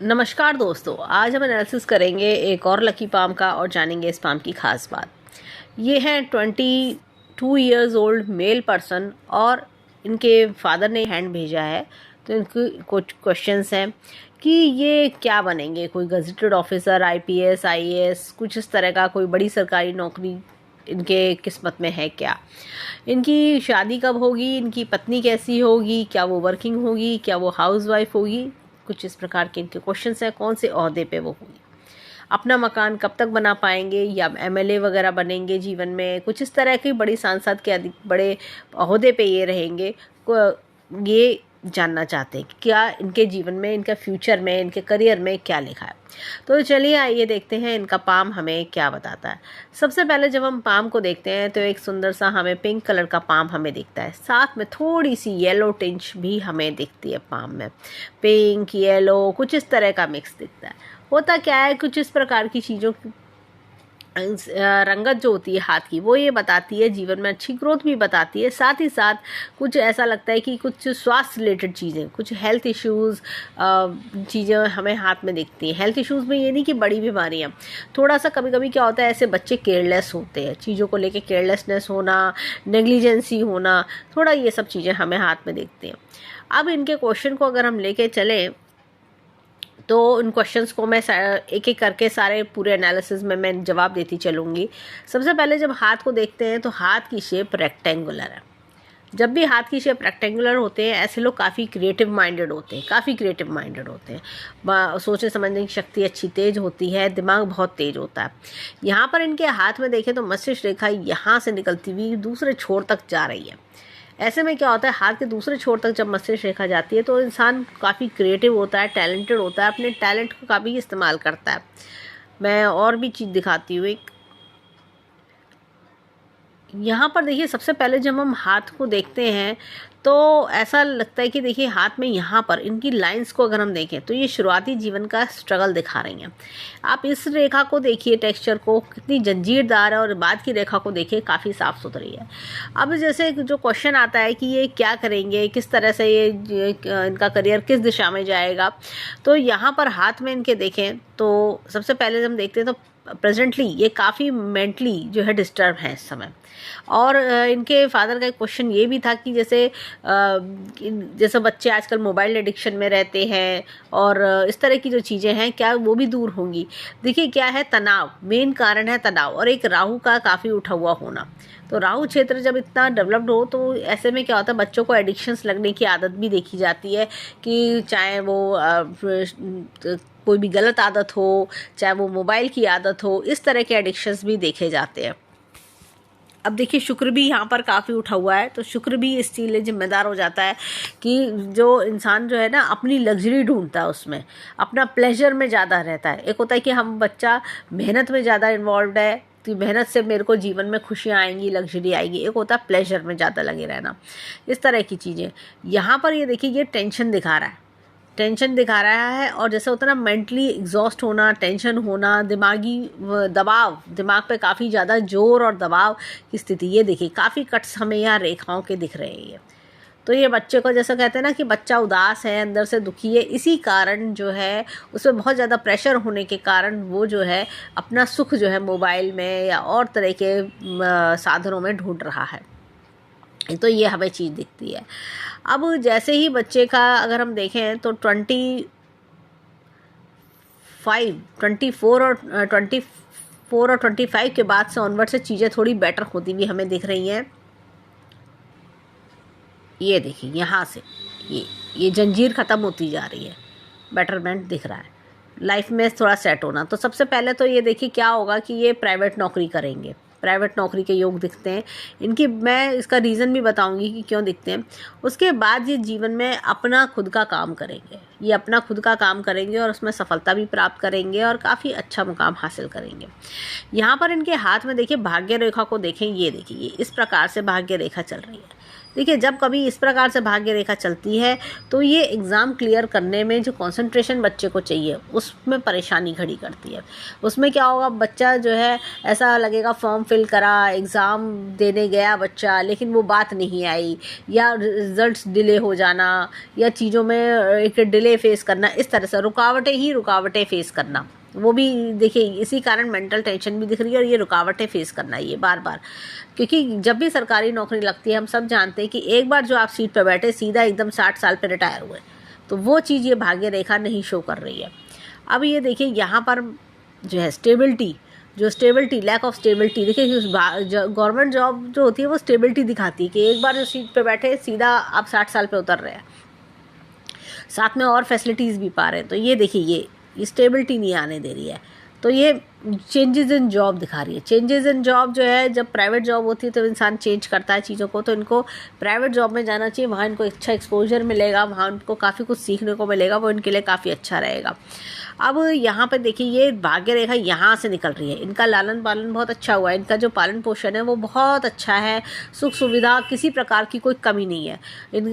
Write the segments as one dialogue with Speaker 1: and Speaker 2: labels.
Speaker 1: नमस्कार दोस्तों, आज हम एनालिसिस करेंगे एक और लकी पाम का और जानेंगे इस पाम की खास बात। ये हैं 22 ईयर्स ओल्ड मेल पर्सन और इनके फादर ने हैंड भेजा है। तो इनके कुछ क्वेश्चंस हैं कि ये क्या बनेंगे, कोई गजेटेड ऑफिसर, आईपीएस, आईएएस, कुछ इस तरह का कोई बड़ी सरकारी नौकरी इनके किस्मत में है क्या, इनकी शादी कब होगी, इनकी पत्नी कैसी होगी, क्या वो वर्किंग होगी, क्या वो हाउसवाइफ होगी, कुछ इस प्रकार के इनके क्वेश्चंस हैं। कौन से ओहदे पे वो होंगे, अपना मकान कब तक बना पाएंगे, या एमएलए वगैरह बनेंगे जीवन में, कुछ इस तरह की बड़ी सांसद के बड़े ओहदे पे ये रहेंगे, ये जानना चाहते हैं कि क्या इनके जीवन में, इनका फ्यूचर में, इनके करियर में क्या लिखा है। तो चलिए आइए देखते हैं इनका पाम हमें क्या बताता है। सबसे पहले जब हम पाम को देखते हैं तो एक सुंदर सा हमें पिंक कलर का पाम हमें दिखता है, साथ में थोड़ी सी येलो टिंच भी हमें दिखती है पाम में, पिंक येलो कुछ इस तरह का मिक्स दिखता है। होता क्या है, कुछ इस प्रकार की चीज़ों की रंगत जो होती है हाथ की, वो ये बताती है जीवन में अच्छी ग्रोथ भी बताती है। साथ ही साथ कुछ ऐसा लगता है कि कुछ स्वास्थ्य रिलेटेड चीज़ें, कुछ हेल्थ इश्यूज़ चीज़ें हमें हाथ में दिखती हैं। हेल्थ इश्यूज़ में ये नहीं कि बड़ी बीमारियाँ, थोड़ा सा कभी कभी क्या होता है, ऐसे बच्चे केयरलेस होते हैं, चीज़ों को लेके केयरलेसनेस होना, नेग्लिजेंसी होना, थोड़ा ये सब चीज़ें हमें हाथ में दिखती हैं। अब इनके क्वेश्चन को अगर हम लेके चलें तो उन क्वेश्चंस को मैं एक एक करके सारे पूरे एनालिसिस में मैं जवाब देती चलूँगी। सबसे पहले जब हाथ को देखते हैं तो हाथ की शेप रेक्टेंगुलर है। जब भी हाथ की शेप रेक्टेंगुलर होते हैं, ऐसे लोग काफ़ी क्रिएटिव माइंडेड होते हैं, काफ़ी क्रिएटिव माइंडेड होते हैं, सोचने समझने की शक्ति अच्छी तेज होती है, दिमाग बहुत तेज होता है। यहाँ पर इनके हाथ में देखें तो मस्तिष्क रेखा यहाँ से निकलती हुई दूसरे छोर तक जा रही है। ऐसे में क्या होता है, हाथ के दूसरे छोर तक जब मस्तिष्क रेखा जाती है तो इंसान काफ़ी क्रिएटिव होता है, टैलेंटेड होता है, अपने टैलेंट को काफ़ी इस्तेमाल करता है। मैं और भी चीज़ दिखाती हूँ एक, यहाँ पर देखिए सबसे पहले जब हम हाथ को देखते हैं तो ऐसा लगता है कि देखिए हाथ में यहाँ पर इनकी लाइंस को अगर हम देखें तो ये शुरुआती जीवन का स्ट्रगल दिखा रही हैं। आप इस रेखा को देखिए, टेक्सचर को, कितनी जंजीरदार है, और बाद की रेखा को देखिए काफ़ी साफ़ सुथरी है। अब जैसे जो क्वेश्चन आता है कि ये क्या करेंगे, किस तरह से ये इनका करियर किस दिशा में जाएगा, तो यहाँ पर हाथ में इनके देखें तो सबसे पहले हम देखते हैं तो प्रेजेंटली ये काफ़ी मेंटली जो है डिस्टर्ब है इस समय। और इनके फादर का एक क्वेश्चन ये भी था कि जैसे बच्चे आजकल मोबाइल एडिक्शन में रहते हैं और इस तरह की जो चीज़ें हैं क्या वो भी दूर होंगी। देखिए क्या है, तनाव मेन कारण है, तनाव, और एक राहु का काफ़ी उठा हुआ होना। तो राहु क्षेत्र जब इतना डेवलप्ड हो तो ऐसे में क्या होता है, बच्चों को एडिक्शंस लगने की आदत भी देखी जाती है कि चाहे वो कोई भी गलत आदत हो, चाहे वो मोबाइल की आदत हो, इस तरह के एडिक्शंस भी देखे जाते हैं। अब देखिए शुक्र भी यहाँ पर काफ़ी उठा हुआ है, तो शुक्र भी इस चीज़ लिए जिम्मेदार हो जाता है कि जो इंसान जो है ना अपनी लग्जरी ढूंढता है, उसमें अपना प्लेजर में ज़्यादा रहता है। एक होता है कि हम बच्चा मेहनत में ज़्यादा इन्वॉल्व है कि मेहनत से मेरे को जीवन में खुशियाँ आएंगी, लग्जरी आएगी। एक होता है प्लेजर में ज़्यादा लगे रहना, इस तरह की चीज़ें। यहाँ पर ये देखिए ये टेंशन दिखा रहा है, टेंशन दिखा रहा है, और जैसे होता है ना मेंटली एग्जॉस्ट होना, टेंशन होना, दिमागी दबाव, दिमाग पे काफ़ी ज़्यादा जोर और दबाव की स्थिति। ये देखिए काफ़ी कट्स हमें यहाँ रेखाओं के दिख रहे हैं। तो ये बच्चे को जैसा कहते हैं ना कि बच्चा उदास है, अंदर से दुखी है, इसी कारण जो है उसमें बहुत ज़्यादा प्रेशर होने के कारण वो जो है अपना सुख जो है मोबाइल में या और तरह के साधनों में ढूंढ रहा है। तो ये हमें चीज़ दिखती है। अब जैसे ही बच्चे का अगर हम देखें तो 24 और 25 के बाद से ऑनवर्ड से चीज़ें थोड़ी बेटर होती हुई हमें दिख रही हैं। ये देखिए यहाँ से ये जंजीर ख़त्म होती जा रही है, बेटरमेंट दिख रहा है, लाइफ में थोड़ा सेट होना। तो सबसे पहले तो ये देखिए क्या होगा कि ये प्राइवेट नौकरी करेंगे, प्राइवेट नौकरी के योग दिखते हैं इनकी। मैं इसका रीज़न भी बताऊंगी कि क्यों दिखते हैं। उसके बाद ये जीवन में अपना खुद का काम करेंगे, ये अपना खुद का काम करेंगे और उसमें सफलता भी प्राप्त करेंगे और काफ़ी अच्छा मुकाम हासिल करेंगे। यहाँ पर इनके हाथ में देखिए भाग्य रेखा को देखें, ये देखिए इस प्रकार से भाग्य रेखा चल रही है। देखिए जब कभी इस प्रकार से भाग्य रेखा चलती है तो ये एग्ज़ाम क्लियर करने में जो कंसंट्रेशन बच्चे को चाहिए उसमें परेशानी खड़ी करती है। उसमें क्या होगा, बच्चा जो है ऐसा लगेगा फॉर्म फिल करा, एग्ज़ाम देने गया बच्चा, लेकिन वो बात नहीं आई, या रिजल्ट्स डिले हो जाना, या चीज़ों में एक डिले फेस करना, इस तरह से रुकावटें ही रुकावटें फेस करना। वो भी देखिए इसी कारण मेंटल टेंशन भी दिख रही है, और ये रुकावटें फेस करना ये बार बार, क्योंकि जब भी सरकारी नौकरी लगती है हम सब जानते हैं कि एक बार जो आप सीट पर बैठे सीधा एकदम 60 साल पर रिटायर हुए, तो वो चीज़ ये भाग्य रेखा नहीं शो कर रही है। अब ये देखिए यहाँ पर जो है स्टेबिलिटी लैक ऑफ स्टेबिलिटी, देखिए गवर्नमेंट जॉब जो होती है वो स्टेबिलिटी दिखाती है कि एक बार जो सीट पे बैठे सीधा आप 60 साल पे उतर रहे हैं, साथ में और फैसिलिटीज़ भी पा रहे हैं। तो ये देखिए ये स्टेबिलिटी नहीं आने दे रही है। तो ये चेंजेस इन जॉब दिखा रही है। चेंजेस इन जॉब जो है, जब प्राइवेट जॉब होती है तो इंसान चेंज करता है चीज़ों को, तो इनको प्राइवेट जॉब में जाना चाहिए, वहाँ इनको अच्छा एक्सपोजर मिलेगा, वहाँ उनको काफ़ी कुछ सीखने को मिलेगा, वो इनके लिए काफ़ी अच्छा रहेगा। अब यहाँ पर देखिए ये भाग्य रेखा यहाँ से निकल रही है, इनका लालन पालन बहुत अच्छा हुआ है, इनका जो पालन पोषण है वो बहुत अच्छा है, सुख सुविधा किसी प्रकार की कोई कमी नहीं है।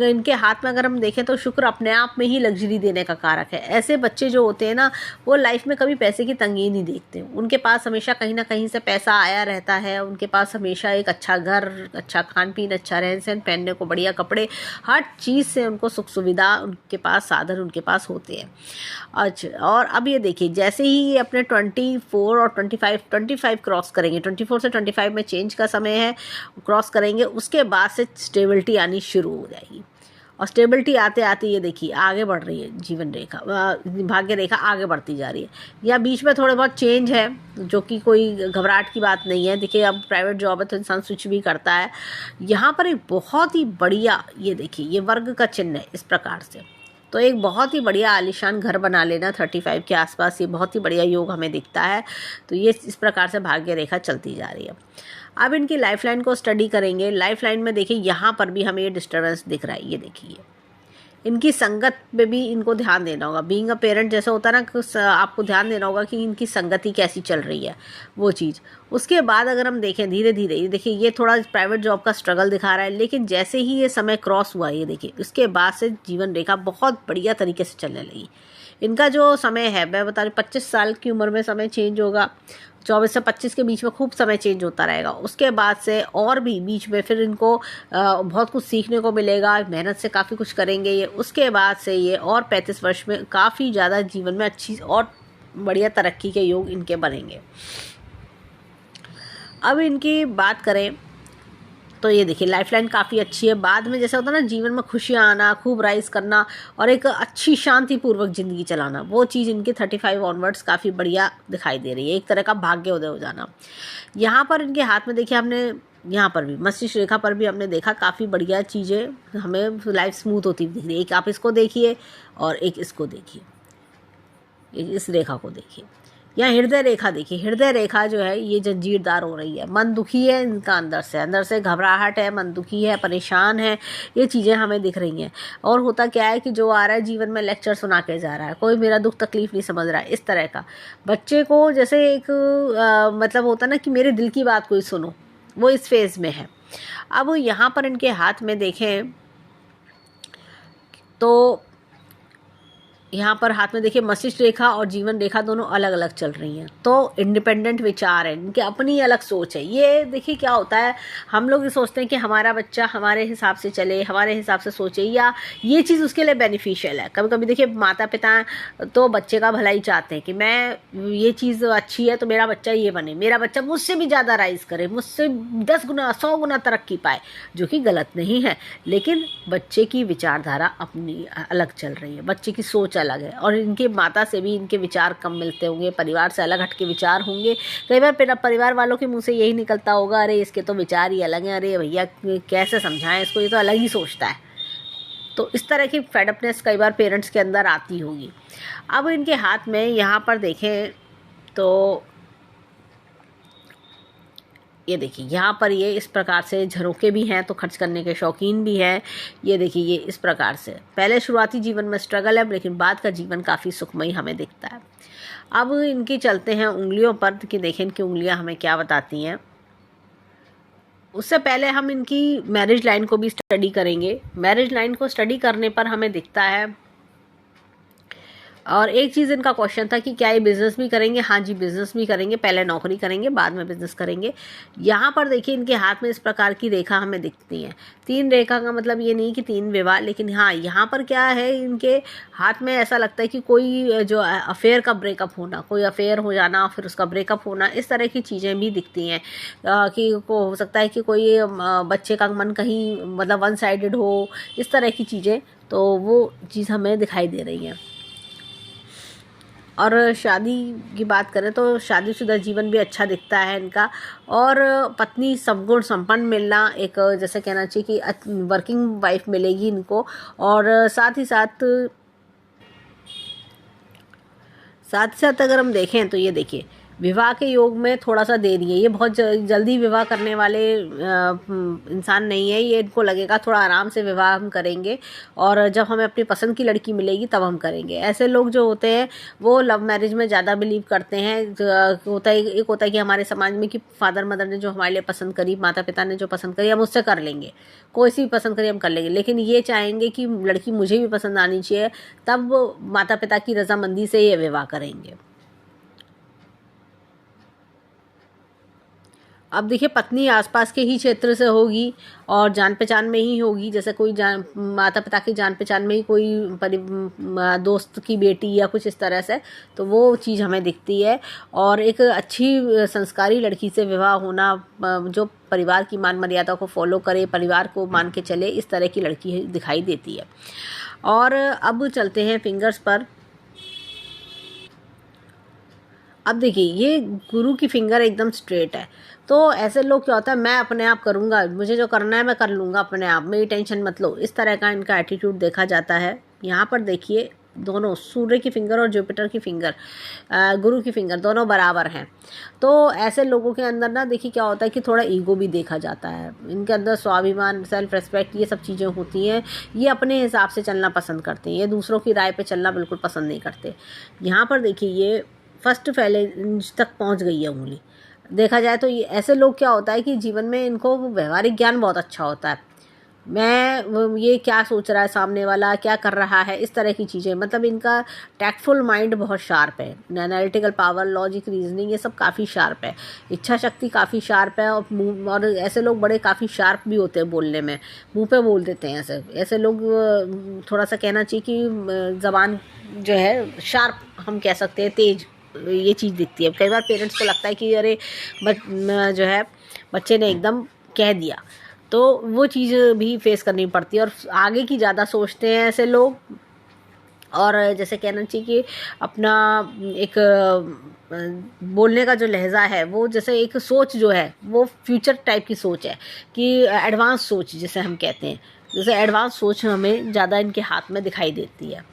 Speaker 1: इनके हाथ में अगर हम देखें तो शुक्र अपने आप में ही लग्जरी देने का कारक है। ऐसे बच्चे जो होते हैं ना, वो लाइफ में कभी पैसे की तंगी नहीं देखते, उनके पास हमेशा कहीं ना कहीं से पैसा आया रहता है, उनके पास हमेशा एक अच्छा घर, अच्छा खान पीन, अच्छा रहन सहन, पहनने को बढ़िया कपड़े, हर चीज़ से उनको सुख सुविधा, उनके पास साधन उनके पास होते हैं। अच्छा, और अब ये देखिए जैसे ही ये अपने 24 और 25 क्रॉस करेंगे, 24 से 25 में चेंज का समय है, क्रॉस करेंगे, उसके बाद से स्टेबिलिटी आनी शुरू हो जाएगी। और स्टेबिलिटी आते आते ये देखिए आगे बढ़ रही है, जीवन रेखा भाग्य रेखा आगे बढ़ती जा रही है। या बीच में थोड़े बहुत चेंज है, जो कि कोई घबराहट की बात नहीं है। देखिए अब प्राइवेट जॉब है तो इंसान स्विच भी करता है। यहाँ पर एक बहुत ही बढ़िया, ये देखिए ये वर्ग का चिन्ह है इस प्रकार से, तो एक बहुत ही बढ़िया आलीशान घर बना लेना 35 के आसपास, ये बहुत ही बढ़िया योग हमें दिखता है। तो ये इस प्रकार से भाग्य रेखा चलती जा रही है। अब इनकी लाइफ लाइन को स्टडी करेंगे। लाइफ लाइन में देखिए यहाँ पर भी हमें ये डिस्टर्बेंस दिख रहा है। ये देखिए इनकी संगत पे भी इनको ध्यान देना होगा। बीइंग अ पेरेंट जैसे होता है ना, आपको ध्यान देना होगा कि इनकी संगति कैसी चल रही है, वो चीज़। उसके बाद अगर हम देखें धीरे धीरे, ये देखिए ये थोड़ा प्राइवेट जॉब का स्ट्रगल दिखा रहा है, लेकिन जैसे ही ये समय क्रॉस हुआ, ये देखिए उसके बाद से जीवन रेखा बहुत बढ़िया तरीके से चलने लगी। इनका जो समय है, मैं बता रही 25 साल की उम्र में समय चेंज होगा, 24 से 25 के बीच में खूब समय चेंज होता रहेगा। उसके बाद से और भी बीच में फिर इनको बहुत कुछ सीखने को मिलेगा, मेहनत से काफ़ी कुछ करेंगे ये। उसके बाद से ये और 35 वर्ष में काफ़ी ज़्यादा जीवन में अच्छी और बढ़िया तरक्की के योग इनके बनेंगे। अब इनकी बात करें तो ये देखिए लाइफ लाइन काफ़ी अच्छी है। बाद में जैसे होता है ना, जीवन में खुशियाँ आना, खूब राइज करना और एक अच्छी शांतिपूर्वक ज़िंदगी चलाना, वो चीज़ इनके 35 ऑनवर्ड्स काफ़ी बढ़िया दिखाई दे रही है, एक तरह का भाग्योदय हो जाना। यहाँ पर इनके हाथ में देखिए, हमने यहाँ पर भी मस्तिष्क रेखा पर भी हमने देखा काफ़ी बढ़िया चीज़ें, हमें लाइफ स्मूथ होती हुई दिख रही है। एक आप इसको देखिए और एक इसको देखिए, इस रेखा को देखिए। यहाँ हृदय रेखा देखिए, हृदय रेखा जो है ये जंजीरदार हो रही है, मन दुखी है इनका, अंदर से घबराहट है, मन दुखी है, परेशान है, ये चीज़ें हमें दिख रही हैं। और होता क्या है कि जो आ रहा है जीवन में लेक्चर सुना के जा रहा है, कोई मेरा दुख तकलीफ नहीं समझ रहा है, इस तरह का बच्चे को जैसे एक मतलब होता ना कि मेरे दिल की बात कोई सुनो, वो इस फेज़ में है। अब यहाँ पर इनके हाथ में देखें तो यहाँ पर हाथ में देखिए मस्तिष्क रेखा और जीवन रेखा दोनों अलग अलग चल रही हैं, तो इंडिपेंडेंट विचार है इनके, अपनी अलग सोच है। ये देखिए क्या होता है, हम लोग ये सोचते हैं कि हमारा बच्चा हमारे हिसाब से चले, हमारे हिसाब से सोचे, या ये चीज़ उसके लिए बेनिफिशियल है। कभी कभी देखिए माता पिता तो बच्चे का भला ही चाहते हैं कि मैं ये चीज़ अच्छी है तो मेरा बच्चा ये बने, मेरा बच्चा मुझसे भी ज़्यादा राइज करे, मुझसे 10 गुना 100 गुना तरक्की पाए, जो कि गलत नहीं है। लेकिन बच्चे की विचारधारा अपनी अलग चल रही है, बच्चे की सोच अलग है, और इनके माता से भी इनके विचार कम मिलते होंगे, परिवार से अलग हटके विचार होंगे। कई बार परिवार वालों के मुंह से यही निकलता होगा, अरे इसके तो विचार ही अलग हैं, अरे भैया कैसे समझाएं इसको, ये तो अलग ही सोचता है। तो इस तरह की फेडअपनेस कई बार पेरेंट्स के अंदर आती होगी। अब इनके हाथ में यहाँ पर देखें तो ये देखिए यहाँ पर ये इस प्रकार से झरोके भी हैं, तो खर्च करने के शौकीन भी हैं। ये देखिए ये इस प्रकार से पहले शुरुआती जीवन में स्ट्रगल है, लेकिन बाद का जीवन काफ़ी सुखमयी हमें दिखता है। अब इनकी चलते हैं उंगलियों पर कि देखें इनकी उंगलियां हमें क्या बताती हैं। उससे पहले हम इनकी मैरिज लाइन को भी स्टडी करेंगे। मैरिज लाइन को स्टडी करने पर हमें दिखता है, और एक चीज़ इनका क्वेश्चन था कि क्या ये बिज़नेस भी करेंगे। हाँ जी, बिज़नेस भी करेंगे, पहले नौकरी करेंगे, बाद में बिज़नेस करेंगे। यहाँ पर देखिए इनके हाथ में इस प्रकार की रेखा हमें दिखती है। 3 रेखा का मतलब ये नहीं कि 3 विवाह, लेकिन हाँ यहाँ पर क्या है, इनके हाथ में ऐसा लगता है कि कोई जो अफेयर का ब्रेकअप होना, कोई अफेयर हो जाना, फिर उसका ब्रेकअप होना, इस तरह की चीज़ें भी दिखती हैं। कि हो सकता है कि कोई बच्चे का मन कहीं मतलब वन साइडेड हो, इस तरह की चीज़ें, तो वो चीज़ हमें दिखाई दे रही हैं। और शादी की बात करें तो शादीशुदा जीवन भी अच्छा दिखता है इनका, और पत्नी समगुण संपन्न मिलना, एक जैसे कहना चाहिए कि वर्किंग वाइफ मिलेगी इनको। और साथ ही साथ अगर हम देखें तो ये देखिए विवाह के योग में थोड़ा सा देरी है। ये बहुत जल्दी विवाह करने वाले इंसान नहीं है। ये इनको लगेगा थोड़ा आराम से विवाह हम करेंगे, और जब हमें अपनी पसंद की लड़की मिलेगी तब हम करेंगे। ऐसे लोग जो होते हैं वो लव मैरिज में ज़्यादा बिलीव करते हैं। होता है एक होता है कि हमारे समाज में कि फादर मदर ने जो हमारे लिए पसंद करी, माता पिता ने जो पसंद करी, हम उससे कर लेंगे, कोई सी भी पसंद करी हम कर लेंगे। लेकिन ये चाहेंगे कि लड़की मुझे भी पसंद आनी चाहिए, तब माता पिता की रजामंदी से ये विवाह करेंगे। अब देखिए पत्नी आसपास के ही क्षेत्र से होगी और जान पहचान में ही होगी। जैसे कोई माता पिता की जान पहचान में ही कोई दोस्त की बेटी या कुछ इस तरह से, तो वो चीज़ हमें दिखती है। और एक अच्छी संस्कारी लड़की से विवाह होना, जो परिवार की मान मर्यादा को फॉलो करे, परिवार को मान के चले, इस तरह की लड़की दिखाई देती है। और अब चलते हैं फिंगर्स पर। अब देखिए ये गुरु की फिंगर एकदम स्ट्रेट है, तो ऐसे लोग क्या होता है, मैं अपने आप करूँगा, मुझे जो करना है मैं कर लूँगा अपने आप, मेरी टेंशन मत लो, इस तरह का इनका एटीट्यूड देखा जाता है। यहाँ पर देखिए दोनों सूर्य की फिंगर और जुपिटर की फिंगर, गुरु की फिंगर, दोनों बराबर हैं। तो ऐसे लोगों के अंदर ना देखिए क्या होता है कि थोड़ा ईगो भी देखा जाता है। इनके अंदर स्वाभिमान, सेल्फ रेस्पेक्ट, ये सब चीज़ें होती हैं। ये अपने हिसाब से चलना पसंद करते हैं, ये दूसरों की राय पे चलना बिल्कुल पसंद नहीं करते। यहाँ पर देखिए ये फर्स्ट फैलेंज तक पहुँच गई है उंगली। देखा जाए तो ये ऐसे लोग क्या होता है कि जीवन में इनको व्यवहारिक ज्ञान बहुत अच्छा होता है। ये क्या सोच रहा है सामने वाला, क्या कर रहा है, इस तरह की चीज़ें, मतलब इनका टैक्टफुल माइंड बहुत शार्प है। एनालिटिकल पावर, लॉजिक, रीजनिंग, ये सब काफ़ी शार्प है। इच्छा शक्ति काफ़ी शार्प है। और ऐसे लोग बड़े काफ़ी शार्प भी होते हैं बोलने में, मुंह पे बोल देते हैं। ऐसे लोग थोड़ा सा कहना चाहिए कि ज़बान जो है शार्प, हम कह सकते हैं तेज, ये चीज़ दिखती है। कई बार पेरेंट्स को लगता है कि अरे जो है बच्चे ने एकदम कह दिया, तो वो चीज़ भी फेस करनी पड़ती है। और आगे की ज़्यादा सोचते हैं ऐसे लोग। और जैसे कहना चाहिए कि अपना एक बोलने का जो लहजा है, वो जैसे एक सोच जो है वो फ्यूचर टाइप की सोच है, कि एडवांस सोच जिसे हम कहते हैं, जैसे एडवांस सोच हमें ज़्यादा इनके हाथ में दिखाई देती है।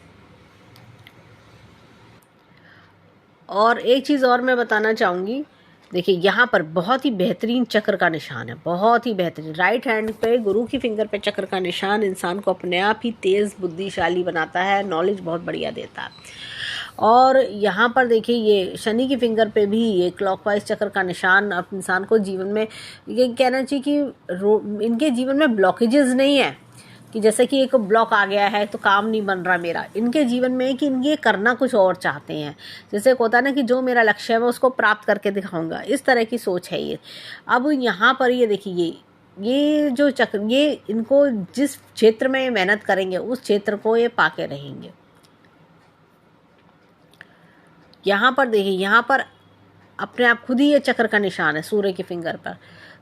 Speaker 1: और एक चीज़ और मैं बताना चाहूँगी, देखिए यहाँ पर बहुत ही बेहतरीन चक्र का निशान है, बहुत ही बेहतरीन। राइट हैंड पे गुरु की फिंगर पे चक्र का निशान इंसान को अपने आप ही तेज़ बुद्धिशाली बनाता है, नॉलेज बहुत बढ़िया देता है। और यहाँ पर देखिए ये शनि की फिंगर पे भी ये क्लॉकवाइज चक्र का निशान इंसान को जीवन में, ये कहना चाहिए कि इनके जीवन में ब्लॉकेजेस नहीं है कि जैसे कि एक ब्लॉक आ गया है तो काम नहीं बन रहा मेरा। इनके जीवन में कि ये करना कुछ और चाहते हैं। जैसे एक होता है ना कि जो मेरा लक्ष्य है मैं उसको प्राप्त करके दिखाऊंगा, इस तरह की सोच है ये। अब यहाँ पर ये देखिए ये जो चक्र, ये इनको जिस क्षेत्र में मेहनत करेंगे उस क्षेत्र को ये पाके रहेंगे। यहाँ पर देखिए, यहाँ पर अपने आप खुद ही ये चक्र का निशान है सूर्य की फिंगर पर।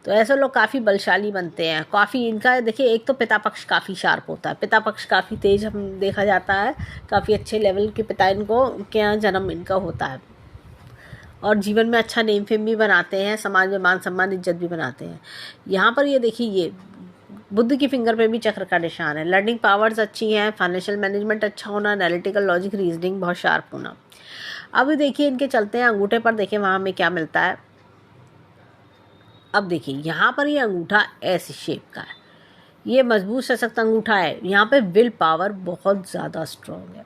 Speaker 1: तो ऐसे लोग काफ़ी बलशाली बनते हैं, काफ़ी इनका देखिए एक तो पिता पक्ष काफ़ी शार्प होता है, पिता पक्ष काफ़ी तेज हम देखा जाता है, काफ़ी अच्छे लेवल के पिता इनको क्या जन्म इनका होता है। और जीवन में अच्छा नेम फेम भी बनाते हैं, समाज में मान सम्मान इज्जत भी बनाते हैं। यहाँ पर ये देखिए ये बुद्ध की फिंगर पे भी चक्र का निशान है। लर्निंग पावर्स अच्छी हैं, फाइनेंशियल मैनेजमेंट अच्छा होना, एनालिटिकल लॉजिक रीजनिंग बहुत शार्प होना। अब देखिए इनके चलते हैं अंगूठे पर, देखिए वहाँ हमें क्या मिलता है। अब देखिए यहाँ पर ये अंगूठा ऐसी शेप का है, ये मजबूत सशक्त अंगूठा है। यहाँ पे विल पावर बहुत ज़्यादा स्ट्रॉन्ग है।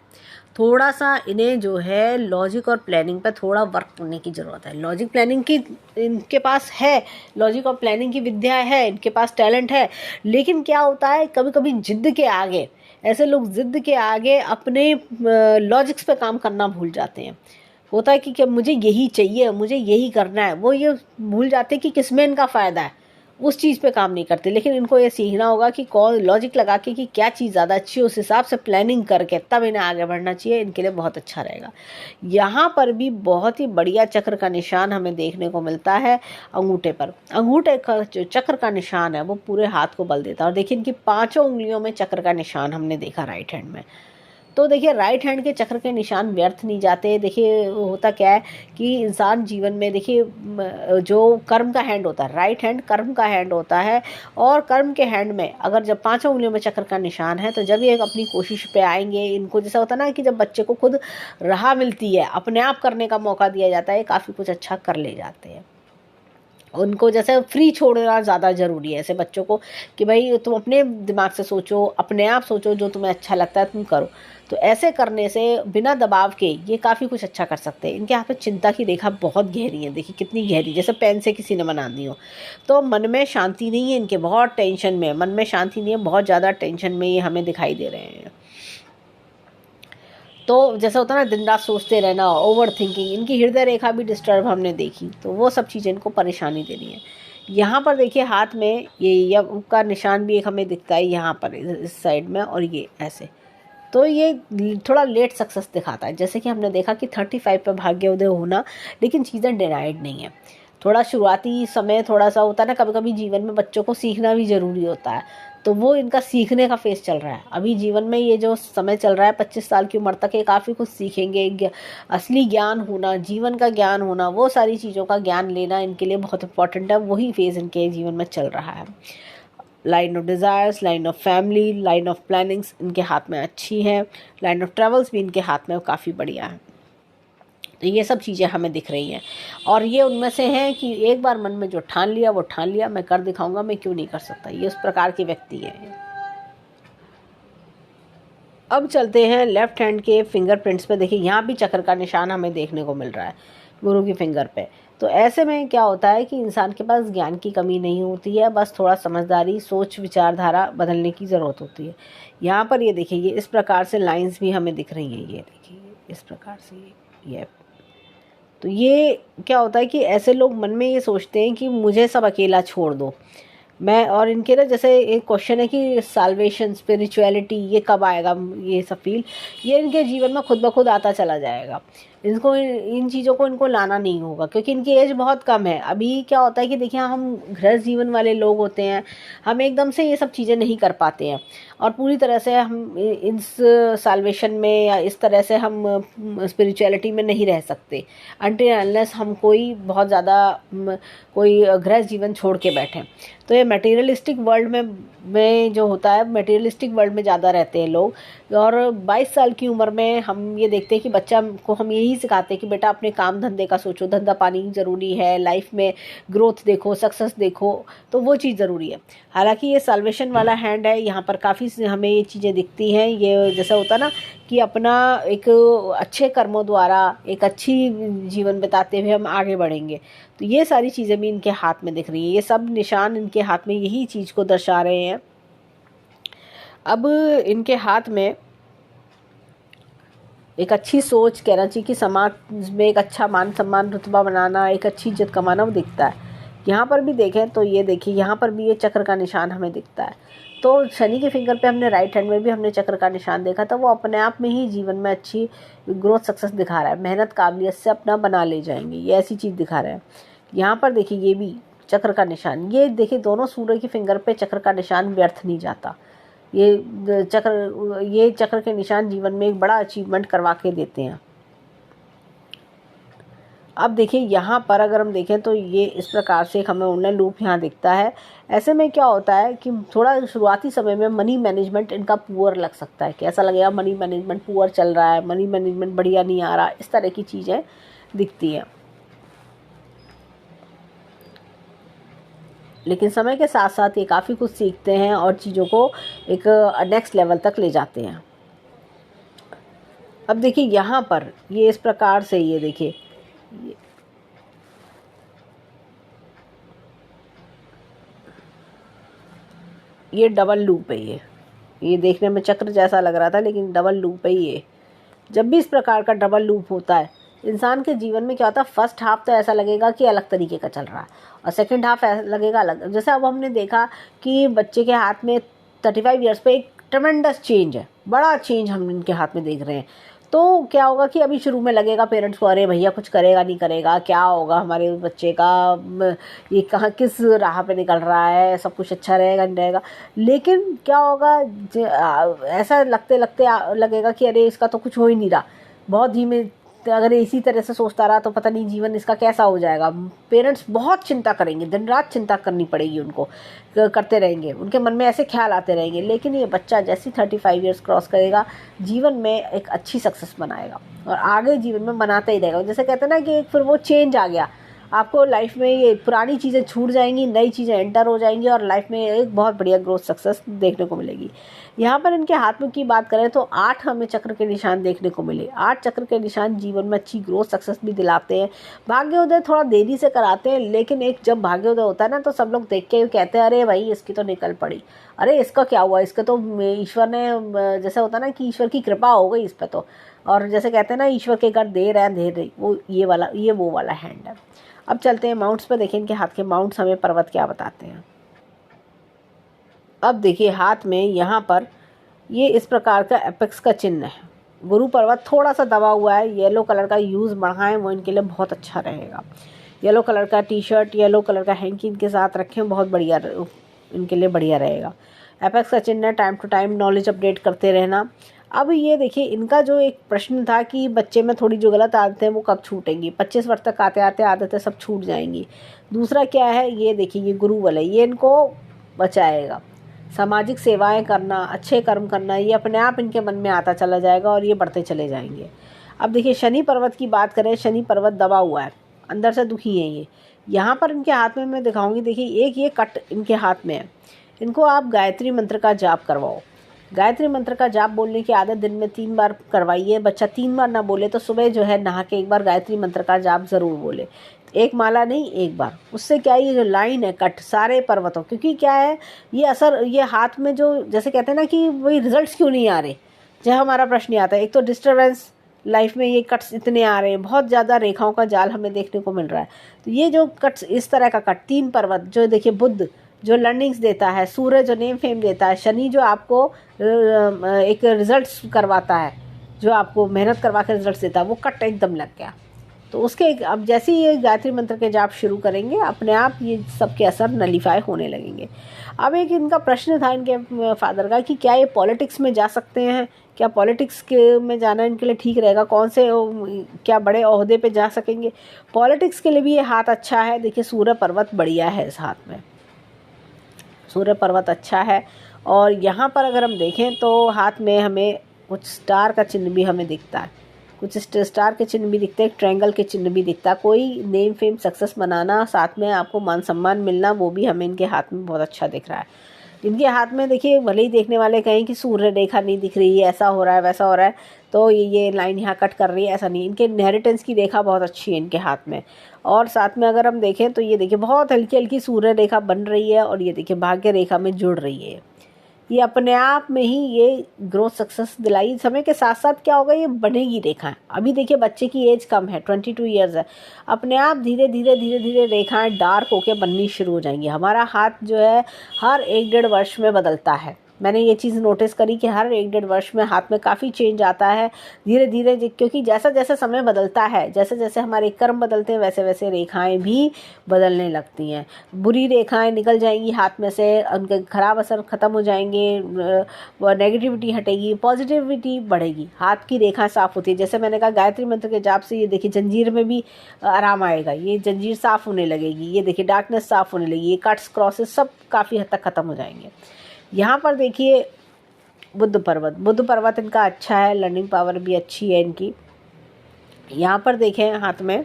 Speaker 1: थोड़ा सा इन्हें जो है लॉजिक और प्लानिंग पे थोड़ा वर्क करने की ज़रूरत है। लॉजिक प्लानिंग की इनके पास है, लॉजिक और प्लानिंग की विद्या है, इनके पास टैलेंट है, लेकिन क्या होता है कभी कभी जिद्द के आगे, ऐसे लोग जिद्द के आगे अपने लॉजिक्स पे काम करना भूल जाते हैं। होता है कि क्या मुझे यही चाहिए, मुझे यही करना है, वो ये भूल जाते हैं कि किसमें इनका फ़ायदा है, उस चीज़ पे काम नहीं करते। लेकिन इनको ये सीखना होगा कि कौन लॉजिक लगा के कि क्या चीज़ ज़्यादा अच्छी है, उस हिसाब से प्लानिंग करके तब इन्हें आगे बढ़ना चाहिए, इनके लिए बहुत अच्छा रहेगा। यहाँ पर भी बहुत ही बढ़िया चक्र का निशान हमें देखने को मिलता है अंगूठे पर। अंगूठे का जो चक्र का निशान है वो पूरे हाथ को बल देता है। और देखिए इनकी 5 उंगलियों में चक्र का निशान हमने देखा राइट हैंड में। तो देखिए राइट हैंड के चक्र के निशान व्यर्थ नहीं जाते। देखिए होता क्या है कि इंसान जीवन में देखिए जो कर्म का हैंड होता है, राइट हैंड कर्म का हैंड होता है, और कर्म के हैंड में अगर जब 5 उंगलियों में चक्र का निशान है तो जब ये अपनी कोशिश पे आएंगे, इनको जैसा होता है ना कि जब बच्चे को खुद राह मिलती है, अपने आप करने का मौका दिया जाता है, काफ़ी कुछ अच्छा कर ले जाते हैं। उनको जैसे फ्री छोड़ना ज़्यादा ज़रूरी है ऐसे बच्चों को कि भाई तुम अपने दिमाग से सोचो, अपने आप सोचो, जो तुम्हें अच्छा लगता है तुम करो। तो ऐसे करने से बिना दबाव के ये काफ़ी कुछ अच्छा कर सकते हैं। इनके हाथ में चिंता की रेखा बहुत गहरी है, देखिए कितनी गहरी, जैसे पेन से किसी ने बना दी हो। तो मन में शांति नहीं है इनके, बहुत टेंशन में, मन में शांति नहीं है, बहुत ज़्यादा टेंशन में ये हमें दिखाई दे रहे हैं। तो जैसा होता है ना दिन रात सोचते रहना, ओवर थिंकिंग, इनकी हृदय रेखा भी डिस्टर्ब हमने देखी, तो वो सब चीज़ें इनको परेशानी दे रही हैं। यहाँ पर देखिए हाथ में ये यम का निशान भी एक हमें दिखता है यहाँ पर इस साइड में, और ये ऐसे, तो ये थोड़ा लेट सक्सेस दिखाता है। जैसे कि हमने देखा कि 35 पे भाग्योदय होना, लेकिन चीज़ें डिनाइड नहीं है। थोड़ा शुरुआती समय थोड़ा सा होता है ना, कभी कभी जीवन में बच्चों को सीखना भी ज़रूरी होता है, तो वो इनका सीखने का फेस चल रहा है अभी जीवन में। ये जो समय चल रहा है 25 साल की उम्र तक, ये काफ़ी कुछ सीखेंगे। असली ज्ञान होना, जीवन का ज्ञान होना, वो सारी चीज़ों का ज्ञान लेना इनके लिए बहुत इंपॉर्टेंट है। वही फेज़ इनके जीवन में चल रहा है। Line of desires, line of family, line of plannings इनके हाथ में अच्छी है। लाइन ऑफ ट्रेवल्स भी इनके हाथ में काफ़ी बढ़िया है। तो ये सब चीज़ें हमें दिख रही हैं, और ये उनमें से हैं कि एक बार मन में जो ठान लिया वो ठान लिया, मैं कर दिखाऊंगा, मैं क्यों नहीं कर सकता, ये उस प्रकार के व्यक्ति हैं। अब चलते हैं लेफ्ट हैंड के फिंगरप्रिंट्स पे। देखिए यहाँ भी चक्र का निशान हमें देखने को मिल रहा है गुरु की फिंगर पे। तो ऐसे में क्या होता है कि इंसान के पास ज्ञान की कमी नहीं होती है, बस थोड़ा समझदारी, सोच, विचारधारा बदलने की ज़रूरत होती है। यहाँ पर ये देखिए ये इस प्रकार से लाइंस भी हमें दिख रही हैं, ये देखिए इस प्रकार से ये। तो ये क्या होता है कि ऐसे लोग मन में ये सोचते हैं कि मुझे सब अकेला छोड़ दो, मैं, और इनके ना जैसे एक क्वेश्चन है कि साल्वेशन, स्पिरिचुअलिटी, ये कब आएगा, ये सब फील ये इनके जीवन में खुद ब खुद आता चला जाएगा। इनको इन चीज़ों को इनको लाना नहीं होगा, क्योंकि इनकी एज बहुत कम है। अभी क्या होता है कि देखिए हम गृहस्थ जीवन वाले लोग होते हैं, हम एकदम से ये सब चीज़ें नहीं कर पाते हैं, और पूरी तरह से हम इस साल्वेशन में या इस तरह से हम स्पिरिचुअलिटी में नहीं रह सकते अनटिल अनलेस हम कोई बहुत ज़्यादा कोई गृहस्थ जीवन छोड़ के बैठें। तो ये मटेरियलिस्टिक वर्ल्ड में जो होता है, मटेरियलिस्टिक वर्ल्ड में ज़्यादा रहते हैं लोग। और 22 साल की उम्र में हम ये देखते हैं कि बच्चा को हम यही सिखाते हैं कि बेटा अपने काम धंधे का सोचो, धंधा पानी ज़रूरी है, लाइफ में ग्रोथ देखो, सक्सेस देखो, तो वो चीज़ ज़रूरी है। हालांकि ये साल्वेशन वाला हैंड है, यहाँ पर काफ़ी हमें ये चीज़ें दिखती हैं। ये जैसा होता है ना कि अपना एक अच्छे कर्मों द्वारा एक अच्छी जीवन बिताते हुए हम आगे बढ़ेंगे, तो ये सारी चीज़ें भी इनके हाथ में दिख रही हैं। ये सब निशान इनके हाथ में यही चीज़ को दर्शा रहे हैं। अब इनके हाथ में एक अच्छी सोच, कहना चाहिए कि समाज में एक अच्छा मान सम्मान रुतबा बनाना, एक अच्छी इज्जत कमाना, वो दिखता है। यहाँ पर भी देखें तो ये देखिए यहाँ पर भी ये चक्र का निशान हमें दिखता है। तो शनि के फिंगर पे हमने राइट हैंड में भी हमने चक्र का निशान देखा था, वो अपने आप में ही जीवन में अच्छी ग्रोथ सक्सेस दिखा रहा है, मेहनत काबिलियत से अपना बना ले जाएंगे, ये ऐसी चीज़ दिखा रहा है। यहाँ पर देखिए ये भी चक्र का निशान, ये देखिए दोनों सूर्य की फिंगर पे चक्र का निशान व्यर्थ नहीं जाता। ये चक्र के निशान जीवन में एक बड़ा अचीवमेंट करवा के देते हैं। अब देखिए यहाँ पर अगर हम देखें तो ये इस प्रकार से एक हमें ऑनलाइन लूप यहाँ दिखता है। ऐसे में क्या होता है कि थोड़ा शुरुआती समय में मनी मैनेजमेंट इनका पुअर लग सकता है, कि ऐसा लगेगा मनी मैनेजमेंट पुअर चल रहा है, मनी मैनेजमेंट बढ़िया नहीं आ रहा, इस तरह की चीज़ें दिखती हैं। लेकिन समय के साथ साथ ये काफ़ी कुछ सीखते हैं और चीज़ों को एक नेक्स्ट लेवल तक ले जाते हैं। अब देखिए यहाँ पर ये इस प्रकार से, ये देखिए ये डबल लूप है। ये देखने में चक्र जैसा लग रहा था लेकिन डबल लूप है ये। जब भी इस प्रकार का डबल लूप होता है इंसान के जीवन में क्या होता है, फर्स्ट हाफ तो ऐसा लगेगा कि अलग तरीके का चल रहा है और सेकंड हाफ ऐसा लगेगा अलग। जैसे अब हमने देखा कि बच्चे के हाथ में 35 ईयर्स पे एक ट्रमेंडस चेंज है, बड़ा चेंज हम इनके हाथ में देख रहे हैं। तो क्या होगा कि अभी शुरू में लगेगा पेरेंट्स को, अरे भैया कुछ करेगा नहीं करेगा, क्या होगा हमारे बच्चे का, ये कहाँ किस राह पे निकल रहा है, सब कुछ अच्छा रहेगा नहीं रहेगा। लेकिन क्या होगा, ऐसा लगते लगते लगेगा कि अरे इसका तो कुछ हो ही नहीं रहा, बहुत धीमे, अगर इसी तरह से सोचता रहा तो पता नहीं जीवन इसका कैसा हो जाएगा। पेरेंट्स बहुत चिंता करेंगे, दिन रात चिंता करनी पड़ेगी उनको, करते रहेंगे, उनके मन में ऐसे ख्याल आते रहेंगे। लेकिन ये बच्चा जैसे 35 ईयर्स क्रॉस करेगा जीवन में एक अच्छी सक्सेस बनाएगा और आगे जीवन में बनाता ही रहेगा। जैसे कहते हैं ना कि एक फिर वो चेंज आ गया आपको लाइफ में, ये पुरानी चीज़ें छूट जाएंगी, नई चीज़ें एंटर हो जाएंगी और लाइफ में एक बहुत बढ़िया ग्रोथ सक्सेस देखने को मिलेगी। यहाँ पर इनके हाथ में की बात करें तो 8 हमें चक्र के निशान देखने को मिले। 8 चक्र के निशान जीवन में अच्छी ग्रोथ सक्सेस भी दिलाते हैं। भाग्योदय थोड़ा देरी से कराते हैं, लेकिन एक जब भाग्योदय होता है ना तो सब लोग देख के कहते हैं अरे भाई इसकी तो निकल पड़ी, अरे इसका क्या हुआ, इसका तो ईश्वर ने, जैसे होता है ना कि ईश्वर की कृपा हो गई इस पर तो। और जैसे कहते हैं ना ईश्वर के घर देर है अंधेर नहीं, वो ये वो वाला हैंड है। अब चलते हैं माउंट्स पे, देखें इनके हाथ के माउंट्स हमें पर्वत क्या बताते हैं। अब देखिए हाथ में यहाँ पर ये इस प्रकार का एपेक्स का चिन्ह है। गुरु पर्वत थोड़ा सा दबा हुआ है, येलो कलर का यूज़ बढ़ाएं वो इनके लिए बहुत अच्छा रहेगा। येलो कलर का टी शर्ट, येलो कलर का हैंकी इनके साथ रखें, बहुत बढ़िया इनके लिए बढ़िया रहेगा। एपेक्स का चिन्ह है, time to time knowledge update करते रहना। अब ये देखिए इनका जो एक प्रश्न था कि बच्चे में थोड़ी जो गलत आदतें हैं वो कब छूटेंगी, 25 वर्ष तक आते आते आदतें सब छूट जाएंगी। दूसरा क्या है, ये देखिए ये गुरु बल है, ये इनको बचाएगा। सामाजिक सेवाएं करना, अच्छे कर्म करना, ये अपने आप इनके मन में आता चला जाएगा और ये बढ़ते चले जाएंगे। अब देखिए शनि पर्वत की बात करें, शनि पर्वत दबा हुआ है, अंदर से दुखी है ये। यहाँ पर इनके हाथ में मैं दिखाऊंगी, देखिए एक ये कट इनके हाथ में है, इनको आप गायत्री मंत्र का जाप करवाओ। गायत्री मंत्र का जाप बोलने की आदत दिन में 3 बार करवाइए। बच्चा 3 बार ना बोले तो सुबह जो है नहा के एक बार गायत्री मंत्र का जाप ज़रूर बोले, एक माला नहीं एक बार। उससे क्या है, ये जो लाइन है कट सारे पर्वतों, क्योंकि क्या है ये असर, ये हाथ में जो जैसे कहते हैं ना कि वही रिजल्ट्स क्यों नहीं आ रहे, जब हमारा प्रश्न ये आता है। एक तो डिस्टर्बेंस लाइफ में, ये कट्स इतने आ रहे हैं, बहुत ज़्यादा रेखाओं का जाल हमें देखने को मिल रहा है। तो ये जो कट्स इस तरह का कट, 3 पर्वत जो देखिए, बुध जो लर्निंग्स देता है, सूर्य जो नेम फेम देता है, शनि जो आपको एक रिजल्ट्स करवाता है, जो आपको मेहनत करवा के रिजल्ट्स देता है, वो कट एकदम लग गया। तो उसके अब जैसे ही ये गायत्री मंत्र के जाप शुरू करेंगे अपने आप ये सब के असर नलीफाई होने लगेंगे। अब एक इनका प्रश्न था इनके फादर का कि क्या ये पॉलिटिक्स में जा सकते हैं, क्या पॉलिटिक्स के में जाना इनके लिए ठीक रहेगा, कौन से क्या बड़े ओहदे पे जा सकेंगे। पॉलिटिक्स के लिए भी ये हाथ अच्छा है। देखिए सूर्य पर्वत बढ़िया है इस हाथ में, सूर्य पर्वत अच्छा है। और यहाँ पर अगर हम देखें तो हाथ में हमें कुछ स्टार का चिन्ह भी हमें दिखता है, कुछ स्टार के चिन्ह भी दिखते हैं, ट्रायंगल के चिन्ह भी दिखता है। कोई नेम फेम सक्सेस बनाना, साथ में आपको मान सम्मान मिलना, वो भी हमें इनके हाथ में बहुत अच्छा दिख रहा है। इनके हाथ में देखिए भले ही देखने वाले कहें कि सूर्य रेखा नहीं दिख रही है, ऐसा हो रहा है वैसा हो रहा है, तो ये लाइन यहाँ कट कर रही है, ऐसा नहीं। इनके इनहेरिटेंस की रेखा बहुत अच्छी है इनके हाथ में। और साथ में अगर हम देखें तो ये देखिए बहुत हल्की हल्की सूर्य रेखा बन रही है और ये देखिए भाग्य रेखा में जुड़ रही है। ये अपने आप में ही ये ग्रोथ सक्सेस दिलाई। समय के साथ साथ क्या होगा, ये बढ़ेगी रेखाएं। अभी देखिए बच्चे की एज कम है, 22 ईयर्स है, अपने आप धीरे धीरे धीरे धीरे रेखाएं डार्क होके बननी शुरू हो जाएंगी। हमारा हाथ जो है हर 1-1.5 वर्ष में बदलता है। मैंने ये चीज़ नोटिस करी कि हर 1-1.5 वर्ष में हाथ में काफ़ी चेंज आता है धीरे धीरे, क्योंकि जैसा जैसा समय बदलता है, जैसे जैसे हमारे कर्म बदलते हैं, वैसे वैसे रेखाएं भी बदलने लगती हैं। बुरी रेखाएं निकल जाएंगी हाथ में से, उनके खराब असर ख़त्म हो जाएंगे, नेगेटिविटी हटेगी, पॉजिटिविटी बढ़ेगी। हाथ की रेखा साफ़ होती है। जैसे मैंने कहा गायत्री मंत्र के जाप से ये देखिए जंजीर में भी आराम आएगा, ये जंजीर साफ़ होने लगेगी, ये देखिए डार्कनेस साफ़ होने लगेगी, ये कट्स क्रॉसेस सब काफ़ी हद तक ख़त्म हो जाएंगे। यहाँ पर देखिए बुध पर्वत इनका अच्छा है, लर्निंग पावर भी अच्छी है इनकी। यहाँ पर देखें हाथ में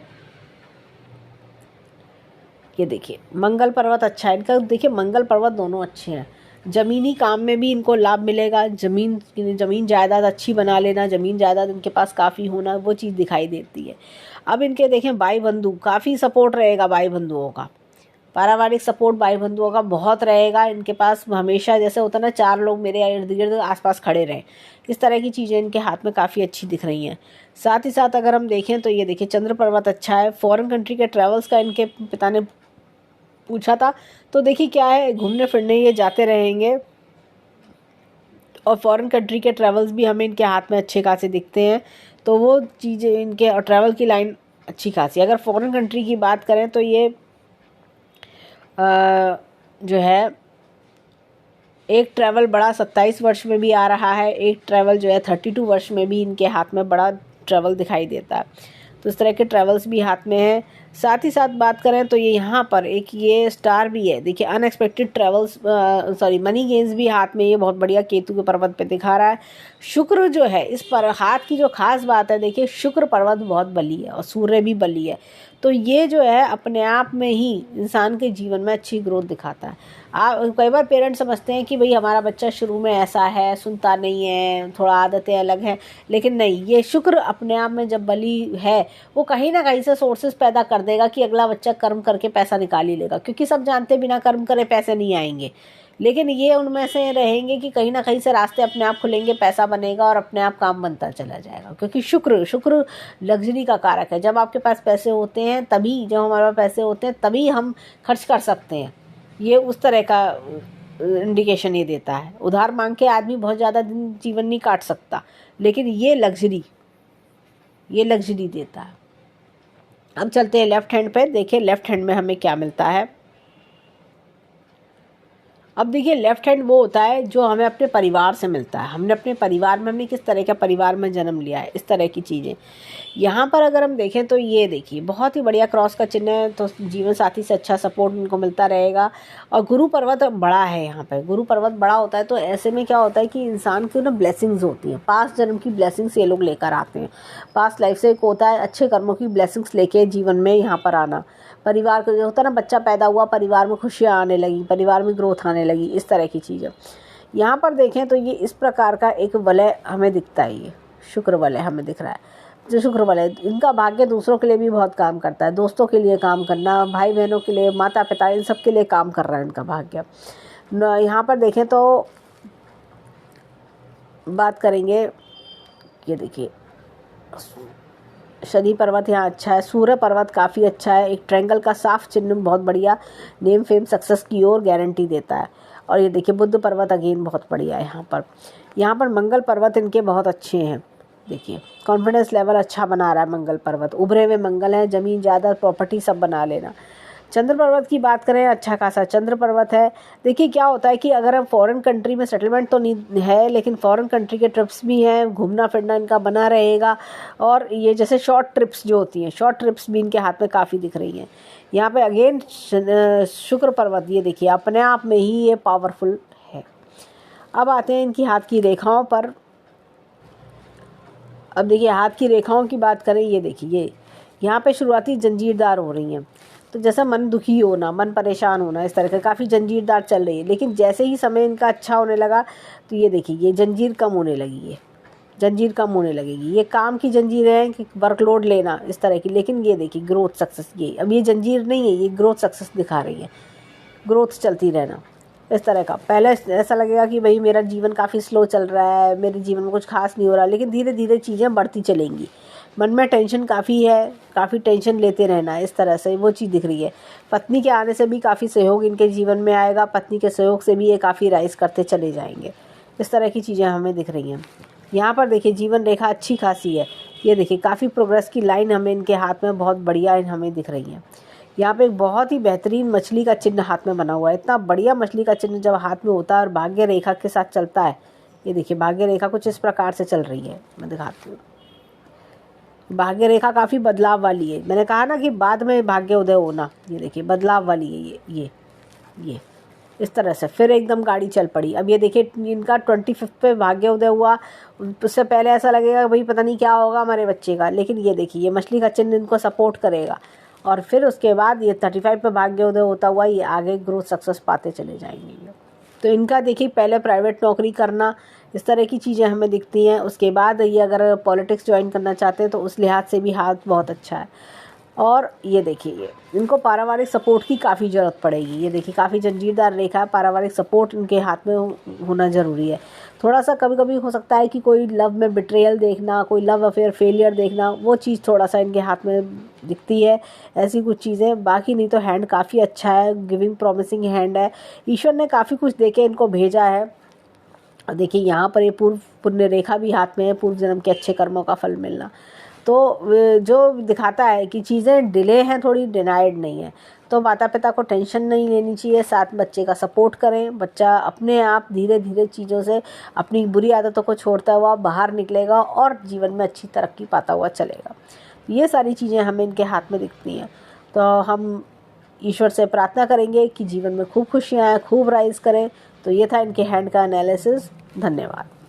Speaker 1: ये देखिए मंगल पर्वत अच्छा है इनका। देखिए मंगल पर्वत दोनों अच्छे हैं, ज़मीनी काम में भी इनको लाभ मिलेगा। ज़मीन जायदाद अच्छी बना लेना, ज़मीन जायदाद इनके पास काफ़ी होना, वो चीज़ दिखाई देती है। अब इनके देखें भाई बंधु, काफ़ी सपोर्ट रहेगा भाई बंधुओं का, पारिवारिक सपोर्ट भाई बंधुओं का बहुत रहेगा इनके पास। हमेशा जैसे होता है ना, 4 लोग मेरे इर्द गिर्द आसपास खड़े रहें, इस तरह की चीज़ें इनके हाथ में काफ़ी अच्छी दिख रही हैं। साथ ही साथ अगर हम देखें तो ये देखिए चंद्र पर्वत अच्छा है। फॉरेन कंट्री के ट्रैवल्स का इनके पिता ने पूछा था, तो देखिए क्या है, घूमने फिरने ये जाते रहेंगे और फॉरेन कंट्री के ट्रैवल्स भी हमें इनके हाथ में अच्छे खासे दिखते हैं। तो वो चीज़ें इनके और ट्रैवल की लाइन अच्छी खासी। अगर फॉरेन कंट्री की बात करें तो ये जो है एक ट्रैवल बड़ा 27 वर्ष में भी आ रहा है, एक ट्रैवल जो है 32 वर्ष में भी इनके हाथ में बड़ा ट्रैवल दिखाई देता है। तो इस तरह के ट्रैवल्स भी हाथ में हैं। साथ ही साथ बात करें तो ये यहाँ पर एक ये स्टार भी है, देखिए अनएक्सपेक्टेड ट्रैवल्स मनी गेन्स भी हाथ में ये बहुत बढ़िया केतु के पर्वत पे दिखा रहा है। शुक्र जो है इस पर हाथ की जो खास बात है, देखिए शुक्र पर्वत बहुत बली है और सूर्य भी बली है। तो ये जो है अपने आप में ही इंसान के जीवन में अच्छी ग्रोथ दिखाता है। आप कई बार पेरेंट्स समझते हैं कि भाई हमारा बच्चा शुरू में ऐसा है, सुनता नहीं है, थोड़ा आदतें अलग हैं, लेकिन नहीं, ये शुक्र अपने आप में जब बली है वो कहीं ना कहीं से सोर्सेज पैदा कर देगा कि अगला बच्चा कर्म करके पैसा निकाल ही लेगा, क्योंकि सब जानते बिना कर्म करे पैसे नहीं आएंगे। लेकिन ये उनमें से रहेंगे कि कहीं ना कहीं से रास्ते अपने आप खुलेंगे, पैसा बनेगा और अपने आप काम बनता चला जाएगा, क्योंकि शुक्र लग्जरी का कारक है। जब आपके पास पैसे होते हैं तभी, जब हमारे पास पैसे होते हैं तभी हम खर्च कर सकते हैं। ये उस तरह का इंडिकेशन ये देता है। उधार मांग के आदमी बहुत ज़्यादा दिन जीवन नहीं काट सकता, लेकिन ये लग्जरी देता है। अब चलते हैं लेफ्ट हैंड पे, देखिए लेफ्ट हैंड में हमें क्या मिलता है। अब देखिए लेफ्ट हैंड वो होता है जो हमें अपने परिवार से मिलता है, हमने अपने परिवार में, हमने किस तरह का परिवार में जन्म लिया है, इस तरह की चीज़ें। यहाँ पर अगर हम देखें तो ये देखिए बहुत ही बढ़िया क्रॉस का चिन्ह है, तो जीवन साथी से अच्छा सपोर्ट इनको मिलता रहेगा। और गुरु पर्वत बड़ा है, यहाँ पे गुरु पर्वत बड़ा होता है, तो ऐसे में क्या होता है कि इंसान की ना ब्लेसिंग्स होती हैं, पास्ट जन्म की ब्लेसिंग्स ये लोग लेकर आते हैं। पास्ट लाइफ से एक होता है अच्छे कर्मों की ब्लेसिंग्स लेके जीवन में यहाँ पर आना। परिवार को जो होता है ना, बच्चा पैदा हुआ, परिवार में खुशियाँ आने लगी, परिवार में ग्रोथ आने लगी, इस तरह की चीज़ें। यहाँ पर देखें तो ये इस प्रकार का एक वलय हमें दिखता है, ये शुक्र वलय हमें दिख रहा है। जो शुक्र वलय, इनका भाग्य दूसरों के लिए भी बहुत काम करता है, दोस्तों के लिए काम करना, भाई बहनों के लिए, माता पिता, इन सब के लिए काम कर रहा है इनका भाग्य। यहाँ पर देखें तो बात करेंगे, ये देखिए शनि पर्वत यहाँ अच्छा है, सूर्य पर्वत काफ़ी अच्छा है, एक ट्रायंगल का साफ चिन्ह बहुत बढ़िया, नेम फेम सक्सेस की ओर गारंटी देता है। और ये देखिए बुद्ध पर्वत अगेन बहुत बढ़िया है। यहाँ पर मंगल पर्वत इनके बहुत अच्छे हैं, देखिए कॉन्फिडेंस लेवल अच्छा बना रहा है मंगल पर्वत, उभरे हुए मंगल है, ज़मीन ज़्यादा प्रॉपर्टी सब बना लेना। चंद्र पर्वत की बात करें, अच्छा खासा चंद्र पर्वत है। देखिए क्या होता है कि अगर हम फॉरेन कंट्री में सेटलमेंट तो नहीं है, लेकिन फॉरेन कंट्री के ट्रिप्स भी हैं, घूमना फिरना इनका बना रहेगा। और ये जैसे शॉर्ट ट्रिप्स जो होती हैं, शॉर्ट ट्रिप्स भी इनके हाथ में काफ़ी दिख रही हैं। यहाँ पे अगेन शुक्र पर्वत, ये देखिए अपने आप में ही ये पावरफुल है। अब आते हैं इनकी हाथ की रेखाओं पर। अब देखिए हाथ की रेखाओं की बात करें, ये देखिए यहाँ पे शुरुआती जंजीरदार हो रही हैं, तो जैसा मन दुखी होना, मन परेशान होना, इस तरह का काफ़ी जंजीरदार चल रही है। लेकिन जैसे ही समय इनका अच्छा होने लगा तो ये देखिए ये जंजीर कम होने लगी, ये जंजीर कम होने लगेगी। ये काम की जंजीर है कि वर्कलोड लेना, इस तरह की। लेकिन ये देखिए ग्रोथ सक्सेस, ये अब ये जंजीर नहीं है, ये ग्रोथ सक्सेस दिखा रही है, ग्रोथ चलती रहना, इस तरह का। पहले ऐसा लगेगा कि भाई मेरा जीवन काफ़ी स्लो चल रहा है, मेरे जीवन में कुछ खास नहीं हो रहा, लेकिन धीरे धीरे चीज़ें बढ़ती चलेंगी। मन में टेंशन काफ़ी है, काफ़ी टेंशन लेते रहना, इस तरह से वो चीज़ दिख रही है। पत्नी के आने से भी काफ़ी सहयोग इनके जीवन में आएगा, पत्नी के सहयोग से भी ये काफ़ी राइज करते चले जाएंगे, इस तरह की चीज़ें हमें दिख रही हैं। यहाँ पर देखिए जीवन रेखा अच्छी खासी है, ये देखिए काफ़ी प्रोग्रेस की लाइन हमें इनके हाथ में बहुत बढ़िया हमें दिख रही है। यहाँ पे एक बहुत ही बेहतरीन मछली का चिन्ह हाथ में बना हुआ है। इतना बढ़िया मछली का चिन्ह जब हाथ में होता है और भाग्य रेखा के साथ चलता है, ये देखिए भाग्य रेखा कुछ इस प्रकार से चल रही है, मैं दिखाती हूँ। भाग्य रेखा काफ़ी बदलाव वाली है, मैंने कहा ना कि बाद में भाग्य उदय होना, ये देखिए बदलाव वाली है ये इस तरह से। फिर एकदम गाड़ी चल पड़ी। अब ये देखिए इनका 25 पे भाग्य उदय हुआ, उससे पहले ऐसा लगेगा भाई पता नहीं क्या होगा हमारे बच्चे का, लेकिन ये देखिए ये मछली का चिन्ह इनको सपोर्ट करेगा। और फिर उसके बाद ये 35 पे भाग्य उदय होता हुआ ये आगे ग्रोथ सक्सेस पाते चले जाएंगे। तो इनका देखिए पहले प्राइवेट नौकरी करना, इस तरह की चीज़ें हमें दिखती हैं। उसके बाद ये अगर पॉलिटिक्स ज्वाइन करना चाहते हैं तो उस लिहाज से भी हाथ बहुत अच्छा है। और ये देखिए ये इनको पारिवारिक सपोर्ट की काफ़ी ज़रूरत पड़ेगी। ये देखिए काफ़ी जंजीरदार रेखा है, पारिवारिक सपोर्ट इनके हाथ में होना ज़रूरी है। थोड़ा सा कभी कभी हो सकता है कि कोई लव में बिट्रेयल देखना, कोई लव अफेयर फेलियर देखना, वो चीज़ थोड़ा सा इनके हाथ में दिखती है, ऐसी कुछ चीज़ें। बाकी नहीं तो हैंड काफ़ी अच्छा है, गिविंग प्रॉमिसिंग हैंड है। ईश्वर ने काफ़ी कुछ देके इनको भेजा है। देखिए यहाँ पर ये पूर्व पुण्य रेखा भी हाथ में है, पूर्व जन्म के अच्छे कर्मों का फल मिलना। तो जो दिखाता है कि चीज़ें डिले हैं, थोड़ी डिनाइड नहीं है। तो माता पिता को टेंशन नहीं लेनी चाहिए, साथ बच्चे का सपोर्ट करें। बच्चा अपने आप धीरे धीरे चीज़ों से, अपनी बुरी आदतों को छोड़ता हुआ बाहर निकलेगा और जीवन में अच्छी तरक्की पाता हुआ चलेगा। ये सारी चीज़ें हमें इनके हाथ में दिखती हैं। तो हम ईश्वर से प्रार्थना करेंगे कि जीवन में खूब खुशियाँ आएँ, खूब राइज करें। तो ये था इनके हैंड का एनालिसिस। धन्यवाद।